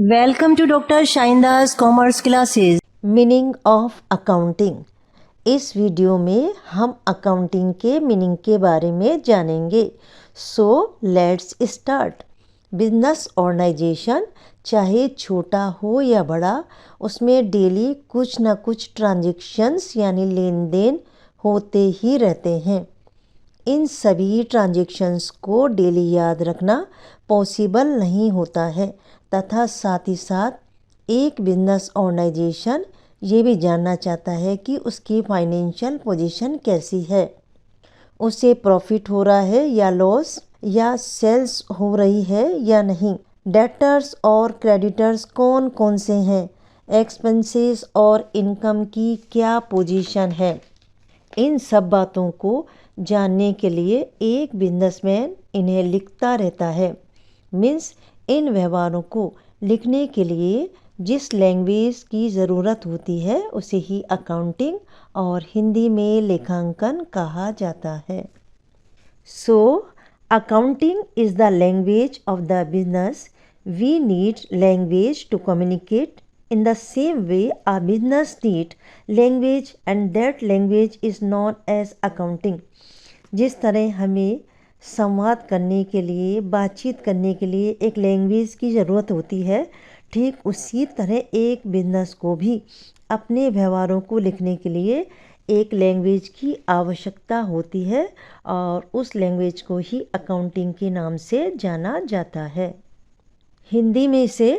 Welcome to doctor शाइंदास commerce classes. Meaning of accounting. इस video में हम अकाउंटिंग के मीनिंग के बारे में जानेंगे। So let's start. Business organization चाहे छोटा हो या बड़ा, उसमें डेली कुछ ना कुछ ट्रांजैक्शंस यानी लेन देन होते ही रहते हैं। इन सभी ट्रांजैक्शंस को डेली याद रखना पॉसिबल नहीं होता है तथा साथ ही साथ एक बिजनेस ऑर्गेनाइजेशन ये भी जानना चाहता है कि उसकी फाइनेंशियल पोजीशन कैसी है, उसे प्रॉफिट हो रहा है या लॉस, या सेल्स हो रही है या नहीं, डेटर्स और क्रेडिटर्स कौन कौन से हैं, एक्सपेंसेस और इनकम की क्या पोजीशन है। इन सब बातों को जानने के लिए एक बिजनेसमैन इन्हें लिखता रहता है। मीन्स इन व्यवहारों को लिखने के लिए जिस लैंग्वेज की ज़रूरत होती है उसे ही अकाउंटिंग और हिंदी में लेखांकन कहा जाता है। सो accounting is the language of the business. We need language to communicate. In the same way, a business need language and that language is known as accounting. जिस तरह हमें संवाद करने के लिए, बातचीत करने के लिए एक लैंग्वेज की ज़रूरत होती है, ठीक उसी तरह एक बिजनेस को भी अपने व्यवहारों को लिखने के लिए एक लैंग्वेज की आवश्यकता होती है और उस लैंग्वेज को ही अकाउंटिंग के नाम से जाना जाता है। हिंदी में इसे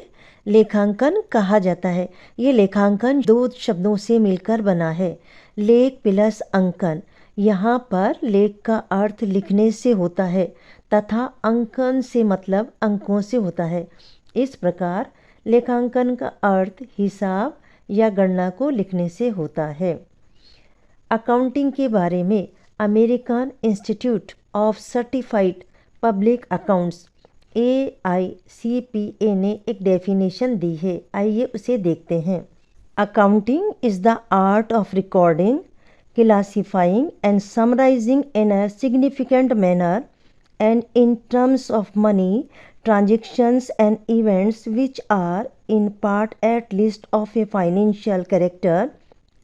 लेखांकन कहा जाता है। ये लेखांकन दो शब्दों से मिलकर बना है, लेख प्लस अंकन। यहाँ पर लेख का अर्थ लिखने से होता है तथा अंकन से मतलब अंकों से होता है। इस प्रकार लेखांकन का अर्थ हिसाब या गणना को लिखने से होता है। अकाउंटिंग के बारे में American institute of certified public accounts AICPA ने एक डेफिनेशन दी है, आइए उसे देखते हैं। Accounting is the art of recording, classifying and summarising in a significant manner and in terms of money transactions and events which are in part at least of a financial character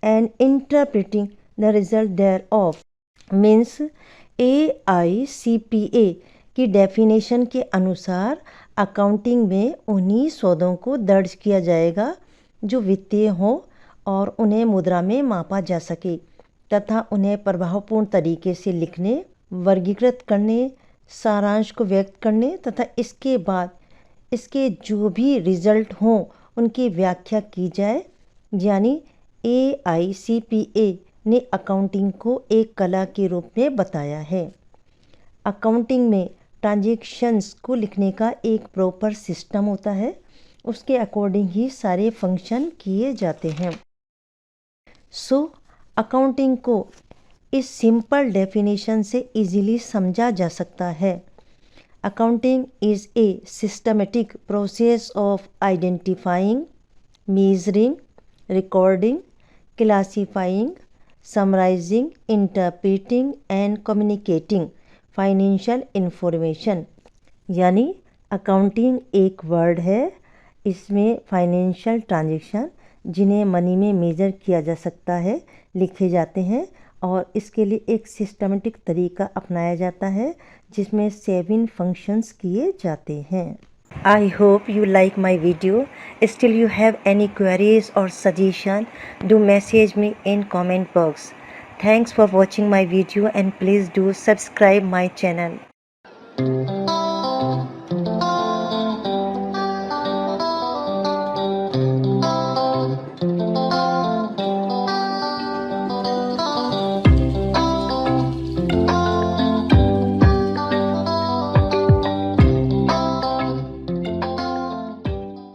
and interpreting the result thereof. Means AICPA की definition के अनुसार accounting में उन्हीं सौदों को दर्ज किया जाएगा जो वित्तीय हों और उन्हें मुद्रा में मापा जा सके तथा उन्हें प्रभावपूर्ण तरीके से लिखने, वर्गीकृत करने, सारांश को व्यक्त करने तथा इसके बाद इसके जो भी रिजल्ट हों उनकी व्याख्या की जाए। यानी AICPA ने अकाउंटिंग को एक कला के रूप में बताया है। अकाउंटिंग में ट्रांजैक्शंस को लिखने का एक प्रॉपर सिस्टम होता है, उसके अकॉर्डिंग ही सारे फंक्शन किए जाते हैं। सो अकाउंटिंग को इस सिंपल डेफिनेशन से इजीली समझा जा सकता है। Accounting is a systematic process of identifying, measuring, recording, classifying, summarising, interpreting and communicating financial information. यानी अकाउंटिंग एक वर्ड है, इसमें फाइनेंशियल ट्रांजैक्शन जिन्हें मनी में मेजर किया जा सकता है लिखे जाते हैं और इसके लिए एक सिस्टमेटिक तरीका अपनाया जाता है जिसमें 7 फंक्शंस किए जाते हैं। I hope you like my video. Still you have any queries or suggestion, do message me in comment box. Thanks for watching my video and please do subscribe my channel.